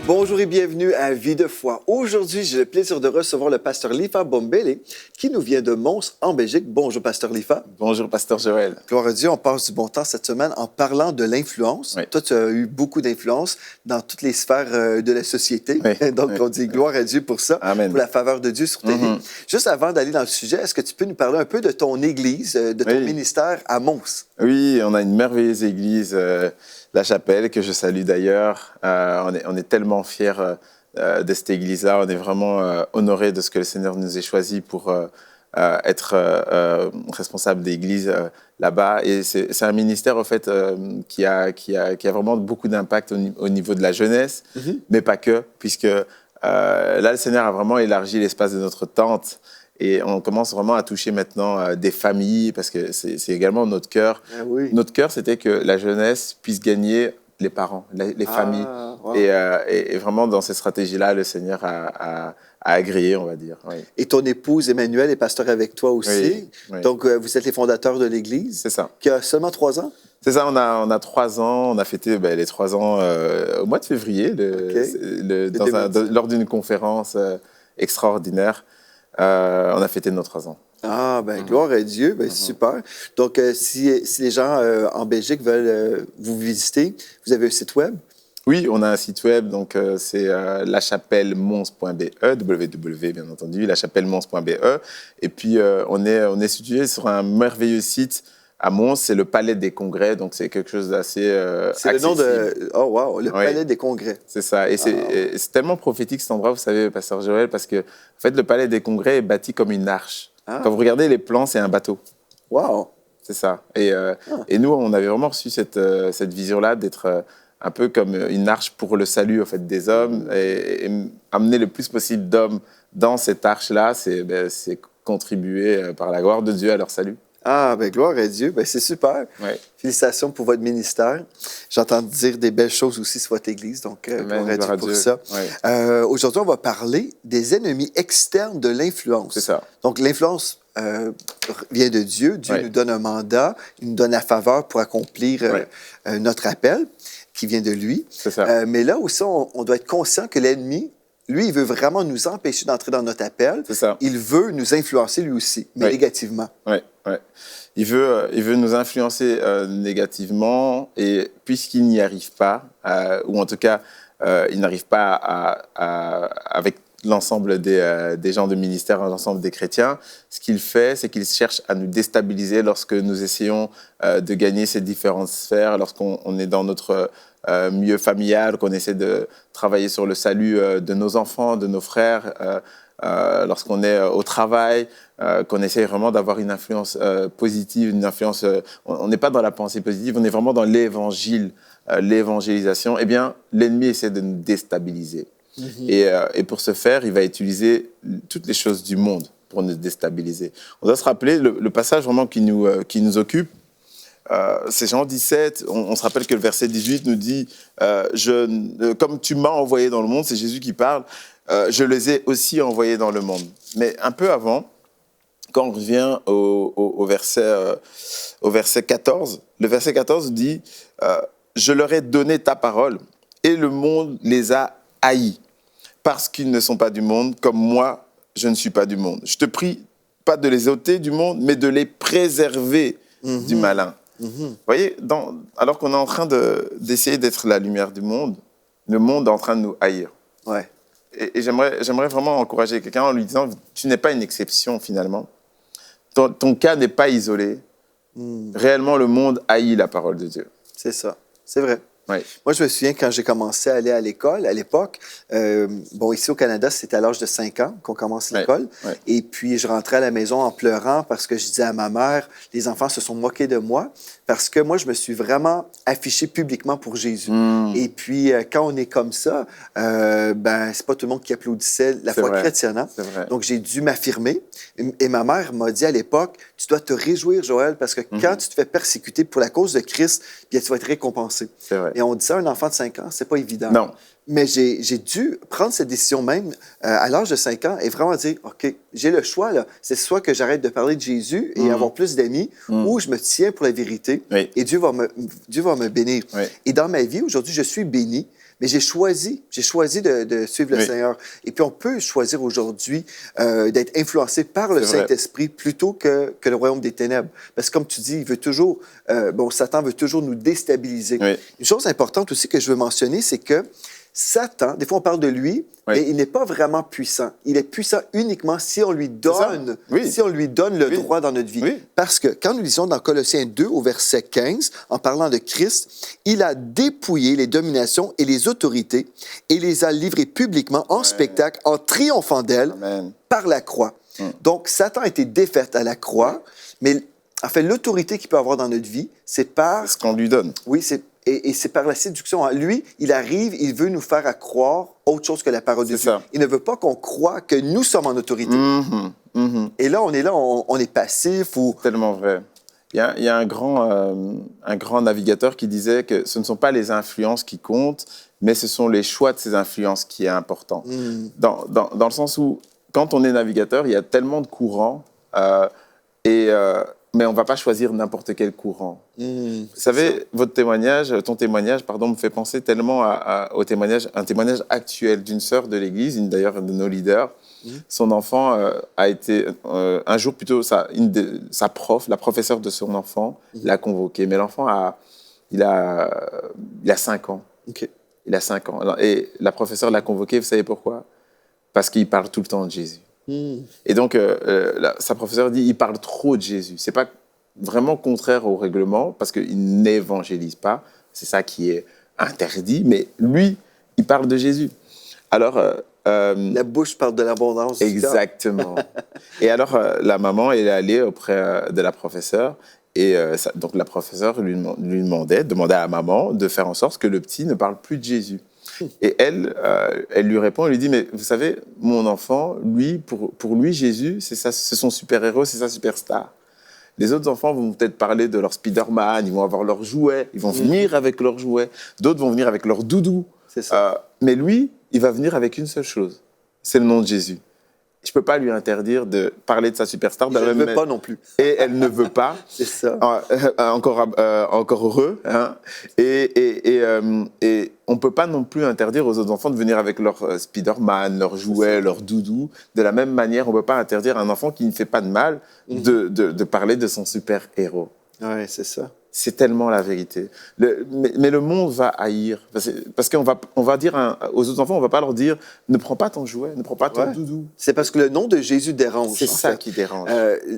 Bonjour et bienvenue à Vie de foi. Aujourd'hui, j'ai le plaisir de recevoir le pasteur Lifa Bombele qui nous vient de Mons, en Belgique. Bonjour, pasteur Lifa. Bonjour, pasteur Joël. Gloire à Dieu, on passe du bon temps cette semaine en parlant de l'influence. Oui. Toi, tu as eu beaucoup d'influence dans toutes les sphères de la société. Oui. Donc, on dit gloire à Dieu pour ça, Amen. pour la faveur de Dieu sur ta vie. Juste avant d'aller dans le sujet, est-ce que tu peux nous parler un peu de ton église, de ton ministère à Mons? Oui, on a une merveilleuse église, La Chapelle, que je salue d'ailleurs. On est tellement fiers de cette église-là. On est vraiment honorés de ce que le Seigneur nous ait choisi pour être responsable d'église là-bas. Et c'est un ministère, en fait, qui a vraiment beaucoup d'impact au niveau de la jeunesse, mais pas que, puisque là, le Seigneur a vraiment élargi l'espace de notre tente. Et on commence vraiment à toucher maintenant des familles, parce que c'est également notre cœur. Ah oui. Notre cœur, c'était que la jeunesse puisse gagner les parents, les familles. Wow. Et vraiment, dans cette stratégie-là, le Seigneur a agréé, on va dire. Oui. Et ton épouse Emmanuel est pasteur avec toi aussi. Oui, oui. Donc, vous êtes les fondateurs de l'église. C'est ça. Qui a seulement 3 ans? C'est ça, on a 3 ans. On a fêté les 3 ans au mois de février, lors d'une conférence extraordinaire. On a fêté nos 3 ans. Ah, bien, gloire à Dieu, bien, super. Donc, si les gens en Belgique veulent vous visiter, vous avez un site web? Oui, on a un site web, donc c'est lachapellemons.be, www bien entendu, lachapellemons.be. Et puis, on est situé sur un merveilleux site à Mons, c'est le Palais des Congrès, donc c'est quelque chose d'assez C'est le nom de... Oh, wow, le Palais des Congrès. C'est ça, et c'est tellement prophétique cet endroit, vous savez, pasteur Joël, parce que, en fait, le Palais des Congrès est bâti comme une arche. Quand vous regardez les plans, c'est un bateau. Wow! C'est ça. Et nous, on avait vraiment reçu cette vision-là d'être un peu comme une arche pour le salut, en fait, des hommes, et amener le plus possible d'hommes dans cette arche-là, c'est contribuer par la gloire de Dieu à leur salut. Ah, bien, gloire à Dieu. Bien, c'est super. Ouais. Félicitations pour votre ministère. J'entends dire des belles choses aussi sur votre Église, donc gloire à Dieu pour ça. Ouais. Aujourd'hui, on va parler des ennemis externes de l'influence. C'est ça. Donc, l'influence vient de Dieu. Dieu nous donne un mandat, il nous donne la faveur pour accomplir notre appel qui vient de lui. C'est ça. Mais là aussi, on doit être conscient que l'ennemi, lui, il veut vraiment nous empêcher d'entrer dans notre appel. C'est ça. Il veut nous influencer lui aussi, mais négativement. Oui, ouais. Il veut nous influencer négativement, et puisqu'il n'y arrive pas, ou en tout cas, il n'arrive pas avec l'ensemble des gens de ministère, l'ensemble des chrétiens, ce qu'il fait, c'est qu'il cherche à nous déstabiliser lorsque nous essayons de gagner ces différentes sphères, lorsqu'on est dans notre milieu familial, qu'on essaie de travailler sur le salut de nos enfants, de nos frères, lorsqu'on est au travail, qu'on essaie vraiment d'avoir une influence positive, une influence... on n'est pas dans la pensée positive, on est vraiment dans l'évangile, l'évangélisation. Eh bien, l'ennemi essaie de nous déstabiliser. Et pour ce faire, il va utiliser toutes les choses du monde pour nous déstabiliser. On doit se rappeler le passage vraiment qui nous occupe. C'est Jean 17, on se rappelle que le verset 18 nous dit comme tu m'as envoyé dans le monde, c'est Jésus qui parle, je les ai aussi envoyés dans le monde. Mais un peu avant, quand on revient au verset 14, le verset 14 dit je leur ai donné ta parole et le monde les a haïs parce qu'ils ne sont pas du monde comme moi je ne suis pas du monde. Je te prie pas de les ôter du monde, mais de les préserver du malin. Vous voyez, alors qu'on est en train d'essayer d'être la lumière du monde, le monde est en train de nous haïr. Ouais. Et j'aimerais vraiment encourager quelqu'un en lui disant, tu n'es pas une exception finalement. Ton cas n'est pas isolé. Réellement, le monde haït la parole de Dieu. C'est ça, c'est vrai. Oui. Moi, je me souviens quand j'ai commencé à aller à l'école, à l'époque, ici au Canada, c'était à l'âge de 5 ans qu'on commence l'école. Ouais. Et puis, je rentrais à la maison en pleurant parce que je disais à ma mère, les enfants se sont moqués de moi parce que moi, je me suis vraiment affiché publiquement pour Jésus. Et puis, quand on est comme ça, c'est pas tout le monde qui applaudissait la foi chrétienne. Hein? Donc, j'ai dû m'affirmer. Et ma mère m'a dit à l'époque, tu dois te réjouir, Joël, parce que quand tu te fais persécuter pour la cause de Christ, bien, tu vas être récompensé. C'est vrai. Et on dit ça à un enfant de 5 ans, c'est pas évident. Non. Mais j'ai dû prendre cette décision même à l'âge de 5 ans et vraiment dire, OK, j'ai le choix, là. C'est soit que j'arrête de parler de Jésus et avoir plus d'amis, ou je me tiens pour la vérité et Dieu va me bénir. Oui. Et dans ma vie, aujourd'hui, je suis béni Mais j'ai choisi de suivre le Seigneur. Et puis, on peut choisir aujourd'hui d'être influencé par le Saint-Esprit plutôt que le royaume des ténèbres. Parce que, comme tu dis, il veut toujours, Satan veut toujours nous déstabiliser. Oui. Une chose importante aussi que je veux mentionner, c'est que Satan, des fois on parle de lui, mais il n'est pas vraiment puissant. Il est puissant uniquement si on lui donne, le droit dans notre vie. Oui. Parce que quand nous lisons dans Colossiens 2 au verset 15, en parlant de Christ, il a dépouillé les dominations et les autorités et les a livrées publiquement en spectacle en triomphant d'elles par la croix. Donc Satan a été défait à la croix, mais en fait l'autorité qu'il peut avoir dans notre vie, c'est par... C'est ce qu'on lui donne. Oui, et c'est par la séduction. Lui, il arrive, il veut nous faire croire autre chose que la parole de Dieu. Il ne veut pas qu'on croie que nous sommes en autorité. Et là, on est passif ou... Tellement vrai. Il y a un grand navigateur qui disait que ce ne sont pas les influences qui comptent, mais ce sont les choix de ces influences qui est important. Dans le sens où, quand on est navigateur, il y a tellement de courants mais on ne va pas choisir n'importe quel courant. Vous savez, ton témoignage, me fait penser tellement au témoignage, un témoignage actuel d'une sœur de l'Église, d'ailleurs de nos leaders. Son enfant a été, un jour plutôt, sa prof, la professeure de son enfant, l'a convoqué. Mais l'enfant il a 5 ans. Okay. Il a 5 ans. Et la professeure l'a convoqué, vous savez pourquoi? Parce qu'il parle tout le temps de Jésus. Et donc, sa professeure dit, il parle trop de Jésus. C'est pas vraiment contraire au règlement, parce qu'il n'évangélise pas. C'est ça qui est interdit. Mais lui, il parle de Jésus. Alors... la bouche parle de l'abondance. Exactement. Et alors, la maman, elle est allée auprès de la professeure. Et donc, la professeure demandait à la maman de faire en sorte que le petit ne parle plus de Jésus. Et elle lui répond, elle lui dit, mais vous savez, mon enfant, lui, pour lui, Jésus, c'est son super-héros, c'est sa superstar. Les autres enfants vont peut-être parler de leur Spider-Man, ils vont avoir leurs jouets, ils vont venir avec leurs jouets. D'autres vont venir avec leur doudou. C'est ça. Mais lui, il va venir avec une seule chose, c'est le nom de Jésus. Je ne peux pas lui interdire de parler de sa superstar. Je ne veux pas non plus. Et elle ne veut pas. C'est ça. Encore heureux. Hein. Et on ne peut pas non plus interdire aux autres enfants de venir avec leur Spider-Man, leurs jouets, leur doudou. De la même manière, on ne peut pas interdire à un enfant qui ne fait pas de mal de parler de son super-héros. Oui, c'est ça. C'est tellement la vérité. Mais le monde va haïr. Parce qu'on va dire aux autres enfants, on ne va pas leur dire « ne prends pas ton jouet, ne prends pas ton doudou ». C'est parce que le nom de Jésus dérange. C'est ça qui dérange.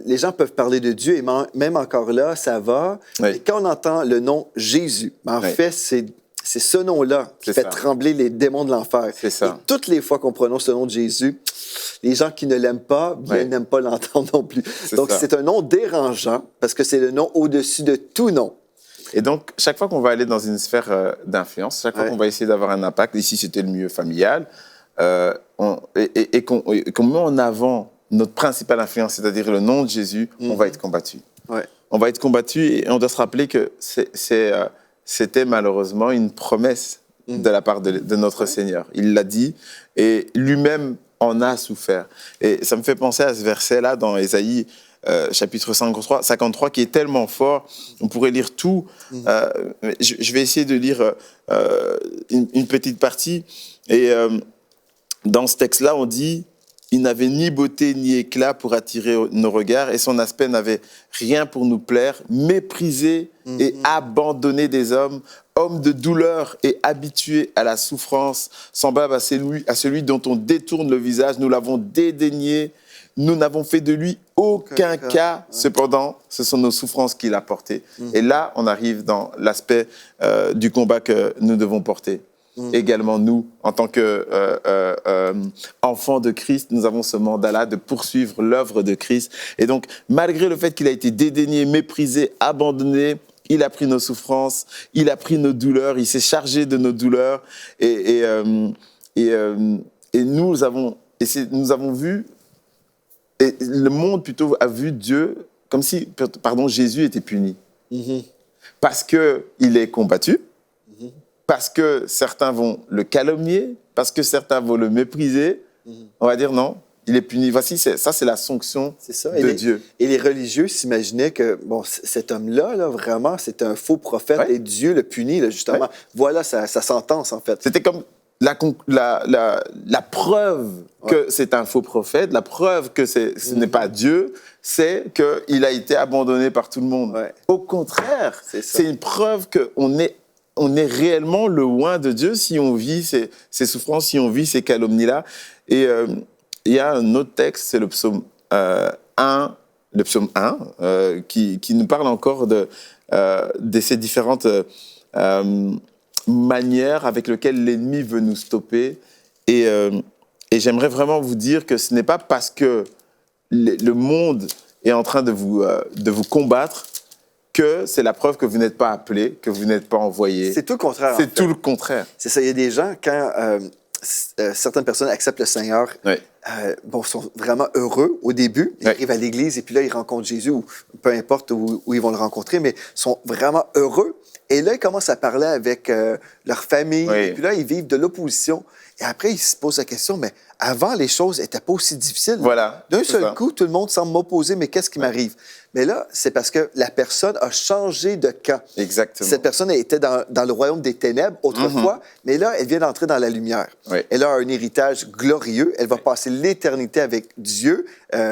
Les gens peuvent parler de Dieu et même encore là, ça va. Oui. Et quand on entend le nom Jésus, en fait, c'est ce nom-là qui fait trembler les démons de l'enfer. C'est ça. Et toutes les fois qu'on prononce le nom de Jésus, les gens qui ne l'aiment pas, ils n'aiment pas l'entendre non plus. Donc, c'est un nom dérangeant parce que c'est le nom au-dessus de tout nom. Et donc, chaque fois qu'on va aller dans une sphère d'influence, chaque fois qu'on va essayer d'avoir un impact, ici c'était le milieu familial, et qu'on met en avant notre principale influence, c'est-à-dire le nom de Jésus, on va être combattu. Ouais. On va être combattu et on doit se rappeler que c'était malheureusement une promesse de la part de notre Seigneur. Il l'a dit et lui-même en a souffert. Et ça me fait penser à ce verset-là dans Ésaïe chapitre 53, qui est tellement fort. On pourrait lire tout. Je vais essayer de lire une petite partie. Et dans ce texte-là, on dit « Il n'avait ni beauté ni éclat pour attirer nos regards, et son aspect n'avait rien pour nous plaire, méprisé et abandonné des hommes, homme de douleur et habitué à la souffrance, semblable à celui dont on détourne le visage. Nous l'avons dédaigné, nous n'avons fait de lui aucun cas. Cependant, ce sont nos souffrances qu'il a portées. » Et là, on arrive dans l'aspect du combat que nous devons porter. Également, nous, en tant qu'enfants de Christ, nous avons ce mandat-là de poursuivre l'œuvre de Christ. Et donc, malgré le fait qu'il a été dédaigné, méprisé, abandonné, il a pris nos souffrances, il a pris nos douleurs, il s'est chargé de nos douleurs. Et nous avons vu, et le monde plutôt a vu Dieu comme si, Jésus était puni. Parce qu'il est combattu, parce que certains vont le calomnier, parce que certains vont le mépriser. On va dire non, il est puni. Voici, ça, c'est la sanction de Dieu. Et les religieux s'imaginaient que, bon, cet homme-là, là, vraiment, c'est un faux prophète et Dieu le punit, là, justement. Ouais. Voilà sa sentence, en fait. C'était comme la preuve que c'est un faux prophète, la preuve que ce n'est pas Dieu, c'est qu'il a été abandonné par tout le monde. Ouais. Au contraire, c'est une preuve qu'on est réellement loin de Dieu si on vit ces souffrances, si on vit ces calomnies-là. Et il y a un autre texte, c'est le psaume 1, qui nous parle encore de ces différentes manières avec lesquelles l'ennemi veut nous stopper. Et j'aimerais vraiment vous dire que ce n'est pas parce que le monde est en train de vous combattre que c'est la preuve que vous n'êtes pas appelé, que vous n'êtes pas envoyé. C'est tout le contraire. C'est tout le contraire. C'est ça. Il y a des gens, quand certaines personnes acceptent le Seigneur, sont vraiment heureux au début. Ils arrivent à l'église et puis là, ils rencontrent Jésus, ou peu importe où ils vont le rencontrer, mais sont vraiment heureux. Et là, ils commencent à parler avec leur famille. Et puis là, ils vivent de l'opposition. Et après, ils se posent la question, mais avant, les choses n'étaient pas aussi difficiles. Voilà, d'un seul coup, tout le monde semble m'opposer, mais qu'est-ce qui m'arrive? Mais là, c'est parce que la personne a changé de camp. Exactement. Cette personne était dans le royaume des ténèbres autrefois, mais là, elle vient d'entrer dans la lumière. Oui. Elle a un héritage glorieux. Elle va passer l'éternité avec Dieu.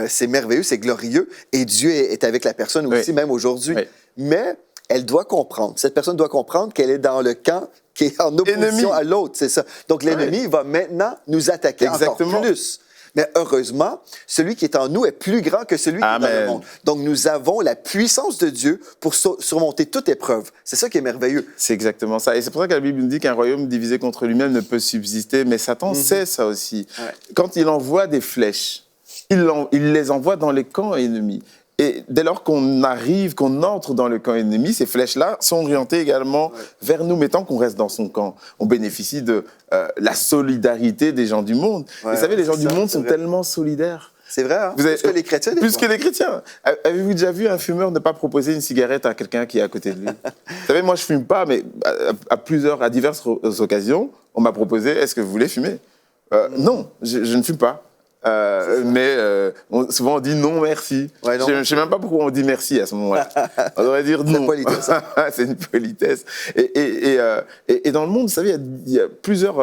C'est merveilleux, c'est glorieux. Et Dieu est avec la personne aussi, même aujourd'hui. Oui. Mais elle doit comprendre, cette personne doit comprendre qu'elle est dans le camp qui est en opposition à l'autre, c'est ça. Donc, l'ennemi va maintenant nous attaquer encore plus. Mais heureusement, celui qui est en nous est plus grand que celui qui est dans le monde. Donc, nous avons la puissance de Dieu pour surmonter toute épreuve. C'est ça qui est merveilleux. C'est exactement ça. Et c'est pour ça que la Bible nous dit qu'un royaume divisé contre lui-même ne peut subsister. Mais Satan sait ça aussi. Ouais. Quand il envoie des flèches, il les envoie dans les camps ennemis. Et dès lors qu'on arrive, qu'on entre dans le camp ennemi, ces flèches-là sont orientées également vers nous. Mais tant qu'on reste dans son camp, on bénéficie de la solidarité des gens du monde. Ouais, vous savez, les gens du monde sont tellement solidaires. C'est vrai, hein? Plus que les chrétiens. Plus que les chrétiens. Avez-vous déjà vu un fumeur ne pas proposer une cigarette à quelqu'un qui est à côté de lui? Vous savez, moi, je ne fume pas, mais à diverses occasions, on m'a proposé, est-ce que vous voulez fumer? Non, je ne fume pas. Souvent on dit non merci. Ouais, non. Je ne sais même pas pourquoi on dit merci à ce moment-là. On devrait dire non. C'est une politesse. C'est une politesse. Et dans le monde, vous savez, il y a plusieurs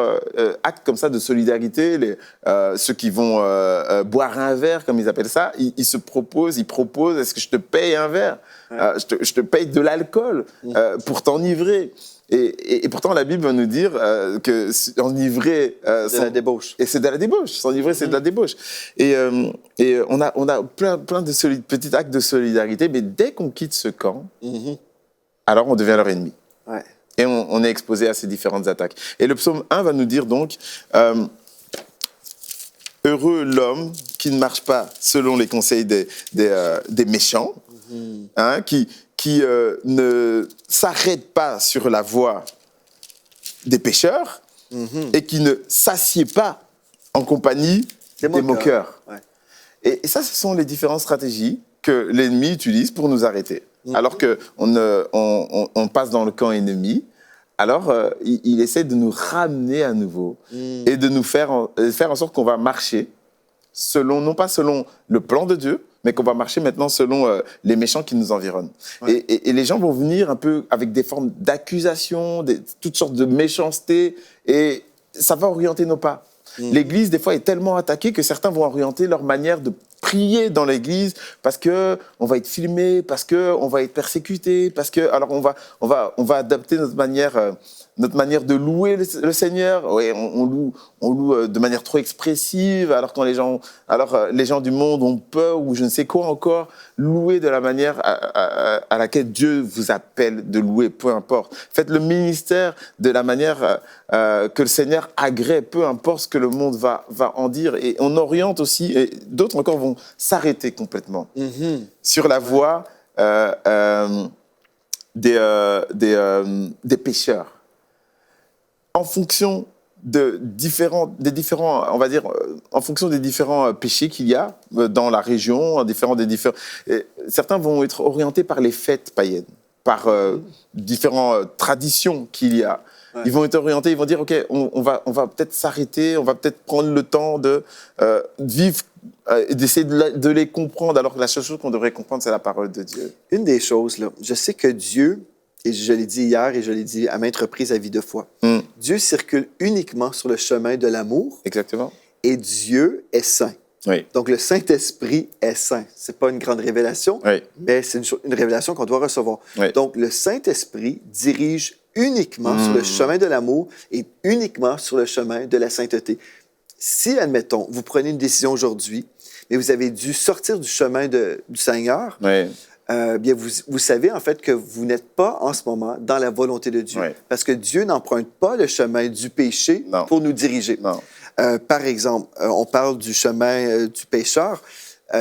actes comme ça de solidarité. Ceux qui vont boire un verre, comme ils appellent ça, ils proposent, est-ce que je te paye un verre? Je te paye de l'alcool pour t'enivrer. Et pourtant, la Bible va nous dire que s'enivrer... c'est de la débauche. Et c'est de la débauche. S'enivrer, c'est de la débauche. Et on a plein de petits actes de solidarité, mais dès qu'on quitte ce camp, alors on devient leur ennemi. Ouais. Et on est exposé à ces différentes attaques. Et le psaume 1 va nous dire donc... heureux l'homme qui ne marche pas selon les conseils des méchants, qui ne s'arrête pas sur la voie des pécheurs et qui ne s'assied pas en compagnie des moqueurs. Ouais. Et ça, ce sont les différentes stratégies que l'ennemi utilise pour nous arrêter. Alors qu'on passe dans le camp ennemi, alors il essaie de nous ramener à nouveau et de nous faire en sorte qu'on va marcher non pas selon le plan de Dieu, mais qu'on va marcher maintenant selon les méchants qui nous environnent. Ouais. Et les gens vont venir un peu avec des formes d'accusation, toutes sortes de méchanceté, et ça va orienter nos pas. L'Église, des fois, est tellement attaquée que certains vont orienter leur manière de prier dans l'Église parce qu'on va être filmé, parce qu'on va être persécuté, alors on va adapter notre manière de louer le Seigneur. Oui, on loue de manière trop expressive, alors les gens du monde ont peur ou je ne sais quoi encore. Louer de la manière à laquelle Dieu vous appelle de louer, peu importe. Faites le ministère de la manière que le Seigneur agrée, peu importe ce que le monde va en dire. Et on oriente aussi, et d'autres encore vont s'arrêter complètement sur la voie des pécheurs. En fonction des différents péchés qu'il y a dans la région, certains vont être orientés par les fêtes païennes, par différentes traditions qu'il y a. Ouais. Ils vont être orientés, ils vont dire, OK, on va peut-être s'arrêter, on va peut-être prendre le temps de vivre d'essayer de les comprendre, alors que la seule chose qu'on devrait comprendre, c'est la parole de Dieu. Une des choses, là, je sais que Dieu, et je l'ai dit hier et je l'ai dit à maintes reprises à Vie de foi, Dieu circule uniquement sur le chemin de l'amour. Exactement. Et Dieu est saint. Oui. Donc, le Saint-Esprit est saint. Ce n'est pas une grande révélation, Oui. mais c'est une révélation qu'on doit recevoir. Oui. Donc, le Saint-Esprit dirige uniquement sur le chemin de l'amour et uniquement sur le chemin de la sainteté. Si, admettons, vous prenez une décision aujourd'hui, mais vous avez dû sortir du chemin du Seigneur, Oui. bien, vous savez en fait que vous n'êtes pas en ce moment dans la volonté de Dieu. Oui. Parce que Dieu n'emprunte pas le chemin du péché pour nous diriger. Non. Par exemple, on parle du chemin du pécheur.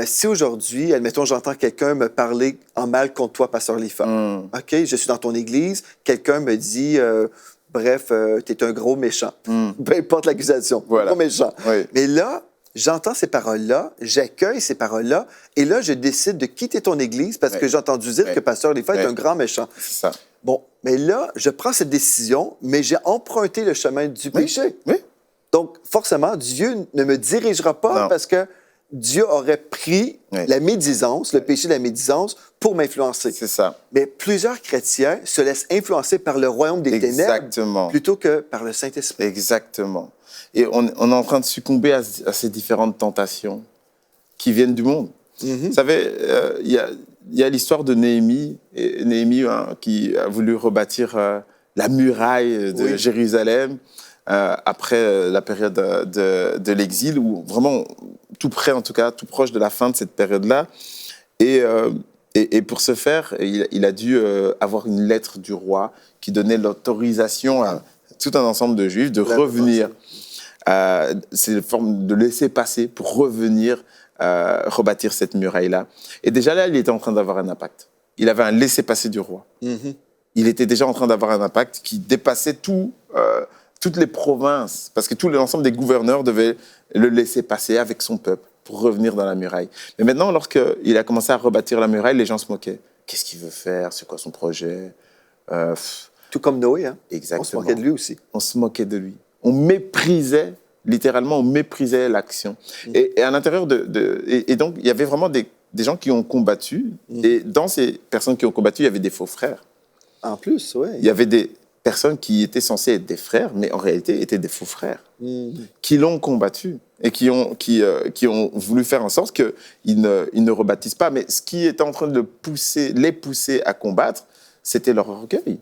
Si aujourd'hui, admettons, j'entends quelqu'un me parler en mal contre toi, pasteur Lifa. OK, je suis dans ton église, quelqu'un me dit, bref, t'es un gros méchant. Peu importe l'accusation, Voilà. gros méchant. Oui. Mais là, j'entends ces paroles-là, j'accueille ces paroles-là, et là, je décide de quitter ton église parce que j'ai entendu dire que pasteur Lifa est un grand méchant. C'est ça. Bon, mais là, je prends cette décision, mais j'ai emprunté le chemin du péché. Oui. Donc, forcément, Dieu ne me dirigera pas parce que Dieu aurait pris la médisance, le péché de la médisance, pour m'influencer. C'est ça. Mais plusieurs chrétiens se laissent influencer par le royaume des ténèbres plutôt que par le Saint-Esprit. Exactement. Et on est en train de succomber à ces différentes tentations qui viennent du monde. Vous savez, il y a l'histoire de Néhémie, qui a voulu rebâtir la muraille de Jérusalem après la période de l'exil, ou vraiment tout près, en tout cas, tout proche de la fin de cette période-là. Et pour ce faire, il a dû avoir une lettre du roi qui donnait l'autorisation à tout un ensemble de Juifs de revenir. C'est une forme de laisser-passer pour revenir rebâtir cette muraille-là. Et déjà là, il était en train d'avoir un impact. Il avait un laisser-passer du roi. Il était déjà en train d'avoir un impact qui dépassait toutes les provinces, parce que tout l'ensemble des gouverneurs devaient le laisser passer avec son peuple pour revenir dans la muraille. Mais maintenant, lorsqu'il a commencé à rebâtir la muraille, les gens se moquaient. Qu'est-ce qu'il veut faire? C'est quoi son projet? Tout comme Noé, hein? Exactement. On se moquait de lui aussi. On se moquait de lui. On méprisait, littéralement, on méprisait l'action. Et à l'intérieur et donc, il y avait vraiment des gens qui ont combattu. Et dans ces personnes qui ont combattu, il y avait des faux frères. En plus, oui. Il y avait des personnes qui étaient censées être des frères, mais en réalité étaient des faux frères, qui l'ont combattu et qui ont voulu faire en sorte qu'ils ne rebâtissent pas. Mais ce qui était en train de les pousser à combattre, c'était leur orgueil,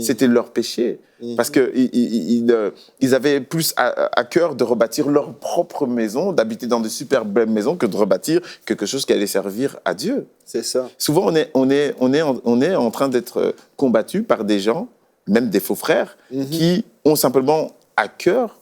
c'était leur péché. Parce qu'ils avaient plus à cœur de rebâtir leur propre maison, d'habiter dans de super belles maisons, que de rebâtir quelque chose qui allait servir à Dieu. C'est ça. Souvent, on est en train d'être combattu par des gens, même des faux frères, qui ont simplement à cœur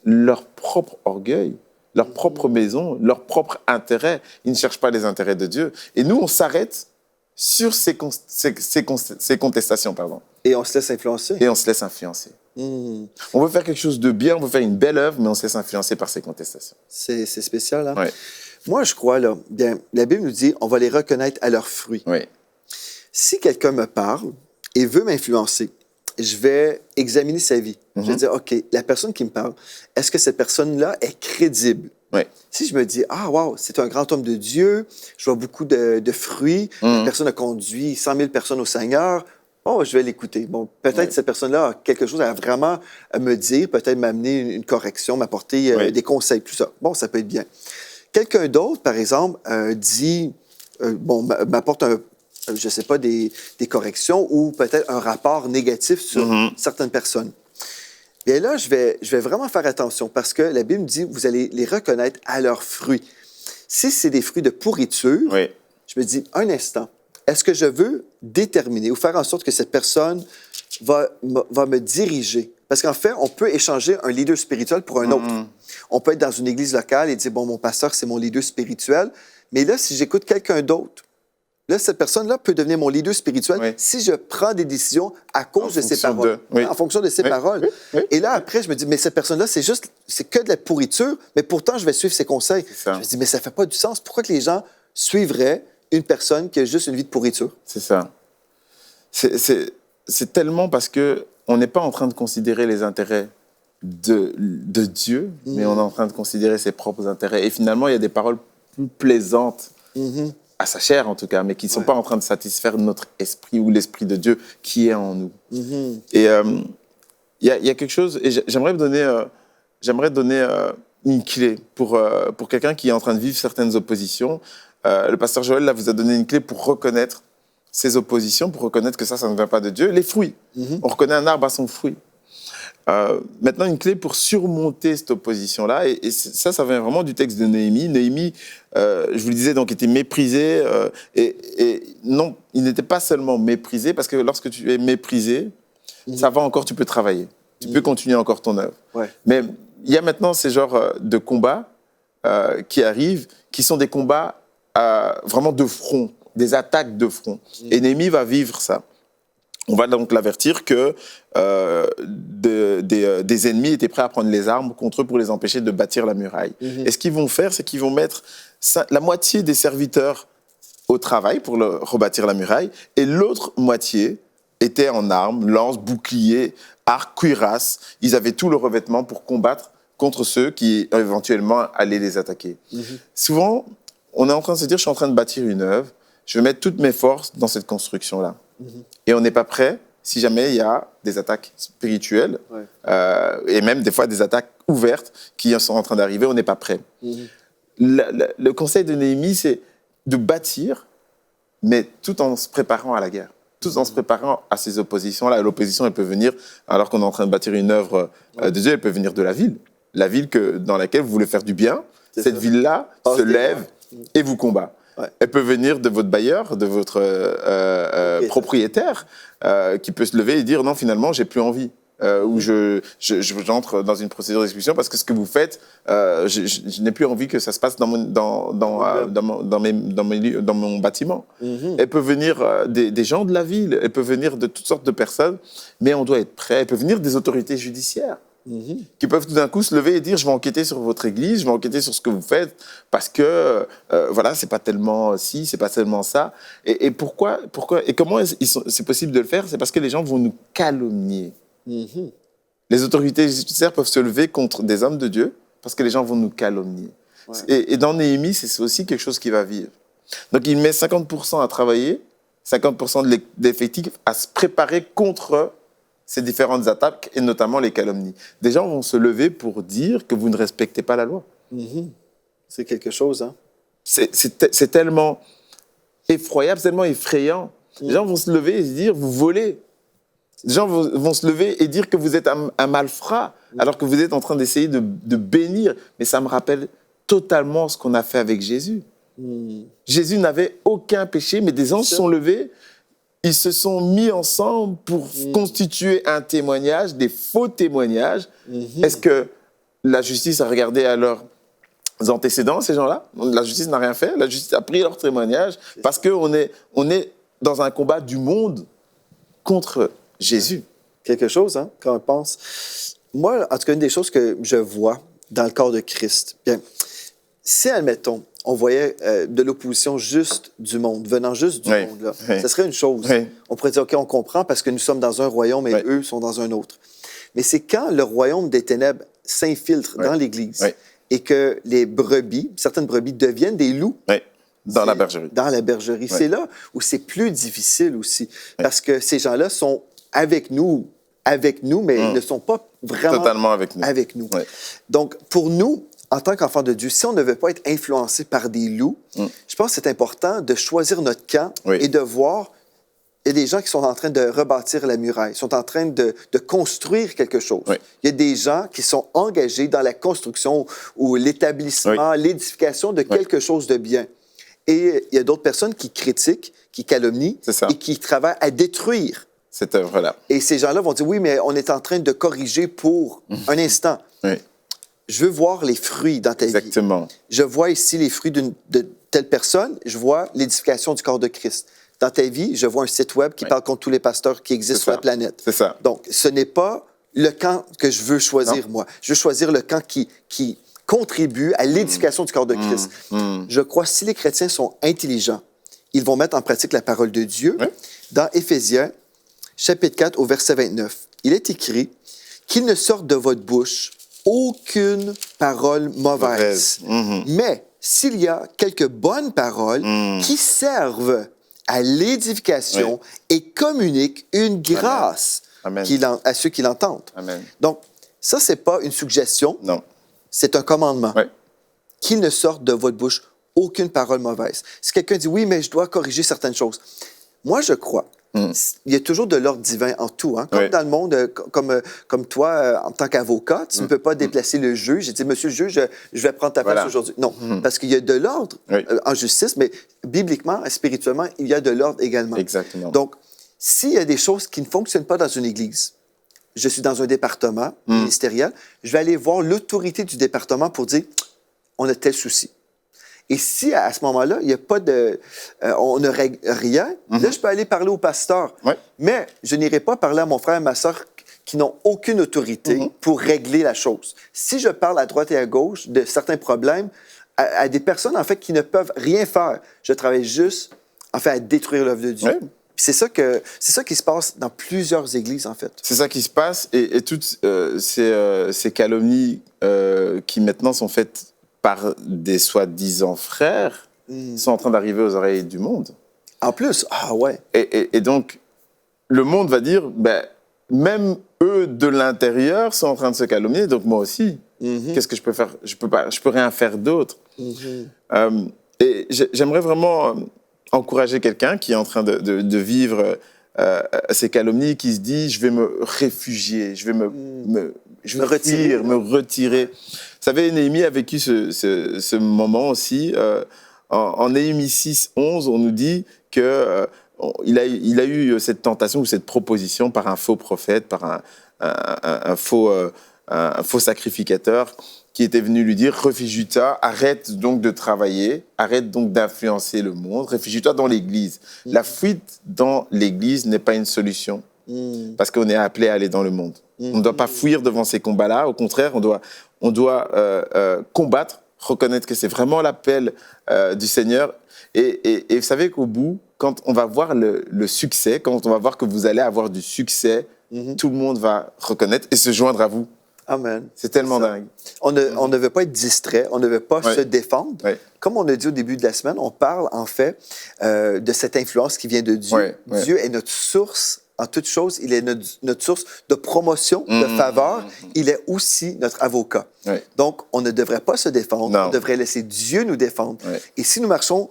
leur propre orgueil, leur propre maison, leur propre intérêt. Ils ne cherchent pas les intérêts de Dieu. Et nous, on s'arrête sur ces contestations. Et on se laisse influencer. Et on se laisse influencer. On veut faire quelque chose de bien, on veut faire une belle œuvre, mais on se laisse influencer par ces contestations. C'est spécial, hein? Ouais. Moi, je crois, là, bien, la Bible nous dit, on va les reconnaître à leurs fruits. Oui. Si quelqu'un me parle et veut m'influencer, je vais examiner sa vie. Je vais dire, OK, la personne qui me parle, est-ce que cette personne-là est crédible? Oui. Si je me dis, ah, wow, c'est un grand homme de Dieu, je vois beaucoup de fruits, la personne a conduit 100 000 personnes au Seigneur, oh, je vais l'écouter. Bon, peut-être cette personne-là a quelque chose à vraiment me dire, peut-être m'amener une correction, m'apporter des conseils, tout ça. Bon, ça peut être bien. Quelqu'un d'autre, par exemple, m'apporte je ne sais pas, des corrections ou peut-être un rapport négatif sur certaines personnes. Bien là, je vais vraiment faire attention parce que la Bible dit, vous allez les reconnaître à leurs fruits. Si c'est des fruits de pourriture, je me dis, un instant, est-ce que je veux déterminer ou faire en sorte que cette personne va me diriger? Parce qu'en fait, on peut échanger un leader spirituel pour un autre. On peut être dans une église locale et dire, bon, mon pasteur, c'est mon leader spirituel. Mais là, si j'écoute quelqu'un d'autre, là, cette personne-là peut devenir mon leader spirituel si je prends des décisions à cause de ses paroles. En fonction de ses paroles. Et là, après, je me dis, mais cette personne-là, c'est que de la pourriture, mais pourtant, je vais suivre ses conseils. Je me dis, mais ça ne fait pas du sens. Pourquoi que les gens suivraient une personne qui a juste une vie de pourriture? C'est ça. C'est tellement parce qu'on n'est pas en train de considérer les intérêts de Dieu, mais on est en train de considérer ses propres intérêts. Et finalement, il y a des paroles plus plaisantes à sa chair, en tout cas, mais qui ne sont pas en train de satisfaire notre esprit ou l'esprit de Dieu qui est en nous. Et il y a quelque chose, et j'aimerais donner une clé pour quelqu'un qui est en train de vivre certaines oppositions. Le pasteur Joël là, vous a donné une clé pour reconnaître ces oppositions, pour reconnaître que ça ne vient pas de Dieu. Les fruits. On reconnaît un arbre à son fruit. Maintenant, une clé pour surmonter cette opposition-là, et ça vient vraiment du texte de Néhémie. Néhémie, je vous le disais, donc, était méprisé, et non, il n'était pas seulement méprisé, parce que lorsque tu es méprisé, ça va encore, tu peux travailler, tu peux continuer encore ton œuvre. Ouais. Mais il y a maintenant ces genres de combats qui arrivent, qui sont des combats vraiment de front, des attaques de front. Et Néhémie va vivre ça. On va donc l'avertir que des ennemis étaient prêts à prendre les armes contre eux pour les empêcher de bâtir la muraille. Et ce qu'ils vont faire, c'est qu'ils vont mettre la moitié des serviteurs au travail pour rebâtir la muraille, et l'autre moitié était en armes, lances, boucliers, arcs, cuirasses. Ils avaient tout le revêtement pour combattre contre ceux qui éventuellement allaient les attaquer. Souvent, on est en train de se dire, je suis en train de bâtir une œuvre, je vais mettre toutes mes forces dans cette construction-là. Et on n'est pas prêt si jamais il y a des attaques spirituelles, et même des fois des attaques ouvertes qui sont en train d'arriver, on n'est pas prêt. Le conseil de Néhémie, c'est de bâtir, mais tout en se préparant à la guerre, tout en se préparant à ces oppositions-là. L'opposition, elle peut venir, alors qu'on est en train de bâtir une œuvre de Dieu, elle peut venir de la ville dans laquelle vous voulez faire du bien. Cette ville-là se lève et vous combat. Elle peut venir de votre bailleur, de votre propriétaire, qui peut se lever et dire non, finalement, j'ai plus envie. Ou j'entre dans une procédure d'expulsion parce que ce que vous faites, je n'ai plus envie que ça se passe dans mon bâtiment. Elle peut venir des gens de la ville, elle peut venir de toutes sortes de personnes, mais on doit être prêt. Elle peut venir des autorités judiciaires. Qui peuvent tout d'un coup se lever et dire je vais enquêter sur votre église, je vais enquêter sur ce que vous faites parce que voilà, c'est pas tellement ci, c'est pas tellement ça. Et pourquoi et comment c'est possible de le faire? C'est parce que les gens vont nous calomnier. Les autorités judiciaires peuvent se lever contre des hommes de Dieu parce que les gens vont nous calomnier. Et dans Néhémie, c'est aussi quelque chose qui va vivre. Donc il met 50% à travailler, 50% de l'effectif à se préparer contre ces différentes attaques, et notamment les calomnies. Des gens vont se lever pour dire que vous ne respectez pas la loi. C'est quelque chose, hein? C'est tellement effroyable, tellement effrayant. Les gens vont se lever et se dire, vous volez. Les gens vont se lever et dire que vous êtes un malfrat, alors que vous êtes en train d'essayer de bénir. Mais ça me rappelle totalement ce qu'on a fait avec Jésus. Jésus n'avait aucun péché, mais des gens se sont levés. Ils se sont mis ensemble pour constituer un témoignage, des faux témoignages. Est-ce que la justice a regardé à leurs antécédents, ces gens-là? La justice n'a rien fait. La justice a pris leur témoignage parce qu'on est dans un combat du monde contre Jésus. Quelque chose, hein, quand on pense. Moi, en tout cas, une des choses que je vois dans le corps de Christ, bien, si, admettons, on voyait de l'opposition juste du monde, venant juste du monde, là, ça serait une chose. On pourrait dire, OK, on comprend parce que nous sommes dans un royaume et eux sont dans un autre. Mais c'est quand le royaume des ténèbres s'infiltre dans l'Église et que les brebis, certaines brebis, deviennent des loups. Dans la bergerie. Dans la bergerie. C'est là où c'est plus difficile aussi. Parce que ces gens-là sont avec nous, mais ils ne sont pas vraiment totalement avec nous. Donc, pour nous, en tant qu'enfants de Dieu, si on ne veut pas être influencé par des loups, je pense que c'est important de choisir notre camp et de voir. Il y a des gens qui sont en train de rebâtir la muraille, sont en train de construire quelque chose. Il y a des gens qui sont engagés dans la construction ou l'établissement, l'édification de quelque chose de bien. Et il y a d'autres personnes qui critiquent, qui calomnient et qui travaillent à détruire cette œuvre-là. Et ces gens-là vont dire, oui, mais on est en train de corriger pour un instant. Je veux voir les fruits dans ta vie. Je vois ici les fruits de telle personne. Je vois l'édification du corps de Christ. Dans ta vie, je vois un site web qui parle contre tous les pasteurs qui existent sur la planète. C'est ça. Donc, ce n'est pas le camp que je veux choisir, moi. Je veux choisir le camp qui contribue à l'édification du corps de Christ. Je crois que si les chrétiens sont intelligents, ils vont mettre en pratique la parole de Dieu. Dans Éphésiens, chapitre 4, au verset 29, il est écrit qu'il ne sorte de votre bouche aucune parole mauvaise. Mais s'il y a quelques bonnes paroles qui servent à l'édification et communiquent une grâce à ceux qui l'entendent. Amen. Donc, ça, c'est pas une suggestion, Non. c'est un commandement. Ouais. Qu'il ne sorte de votre bouche aucune parole mauvaise. Si quelqu'un dit, oui, mais je dois corriger certaines choses. Moi, je crois. Il y a toujours de l'ordre divin en tout. Hein? Comme dans le monde, comme toi, en tant qu'avocat, tu ne peux pas déplacer le juge. J'ai dit, monsieur le juge, je vais prendre ta place aujourd'hui. Non, parce qu'il y a de l'ordre en justice, mais bibliquement, spirituellement, il y a de l'ordre également. Exactement. Donc, s'il y a des choses qui ne fonctionnent pas dans une église, je suis dans un département ministériel, je vais aller voir l'autorité du département pour dire, on a tel souci. Et si, à ce moment-là, il n'y a pas de... on ne règle rien, là, je peux aller parler au pasteur. Mais je n'irai pas parler à mon frère et ma soeur qui n'ont aucune autorité pour régler la chose. Si je parle à droite et à gauche de certains problèmes, à des personnes, en fait, qui ne peuvent rien faire, je travaille juste, en fait, à détruire l'œuvre de Dieu. C'est ça qui se passe dans plusieurs églises, en fait. C'est ça qui se passe. Et toutes ces calomnies qui maintenant sont faites par des soi-disant frères sont en train d'arriver aux oreilles du monde. En plus, ah ouais. Et donc, le monde va dire, ben, même eux de l'intérieur sont en train de se calomnier, donc moi aussi. Qu'est-ce que je peux faire? Je peux rien faire d'autre. Et j'aimerais vraiment encourager quelqu'un qui est en train de vivre ces calomnies, qui se dit, je vais me réfugier, je vais me retirer. Vous savez, Néhémie a vécu ce moment aussi. En Néhémie 6, 11, on nous dit qu'il a eu cette tentation ou cette proposition par un faux prophète, par un faux sacrificateur qui était venu lui dire « Réfugie-toi, arrête donc de travailler, arrête donc d'influencer le monde, réfugie-toi dans l'Église. » La fuite dans l'Église n'est pas une solution parce qu'on est appelé à aller dans le monde. On ne doit pas fuir devant ces combats-là. Au contraire, on doit combattre, reconnaître que c'est vraiment l'appel du Seigneur. Et vous savez qu'au bout, quand on va voir le succès, quand on va voir que vous allez avoir du succès, tout le monde va reconnaître et se joindre à vous. Amen. C'est tellement dingue. On ne veut pas être distrait, on ne veut pas se défendre. Comme on a dit au début de la semaine, on parle en fait de cette influence qui vient de Dieu. Dieu est notre source en toute chose. Il est notre source de promotion, de faveur. Il est aussi notre avocat. Donc, on ne devrait pas se défendre. On devrait laisser Dieu nous défendre. Et si nous marchons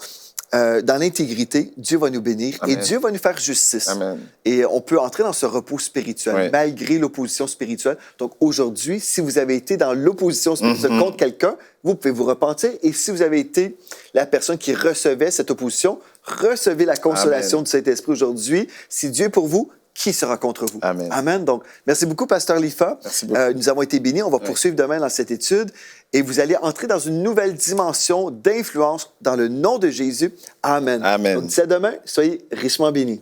dans l'intégrité, Dieu va nous bénir et Dieu va nous faire justice. Amen. Et on peut entrer dans ce repos spirituel malgré l'opposition spirituelle. Donc aujourd'hui, si vous avez été dans l'opposition spirituelle contre quelqu'un, vous pouvez vous repentir. Et si vous avez été la personne qui recevait cette opposition, recevez la consolation du Saint-Esprit aujourd'hui. Si Dieu est pour vous, qui sera contre vous? Amen. Amen. Donc, merci beaucoup, Pasteur Lifa. Merci beaucoup. Nous avons été bénis. On va poursuivre demain dans cette étude. Et vous allez entrer dans une nouvelle dimension d'influence dans le nom de Jésus. Amen. Amen. Donc, d'ici à demain, soyez richement bénis.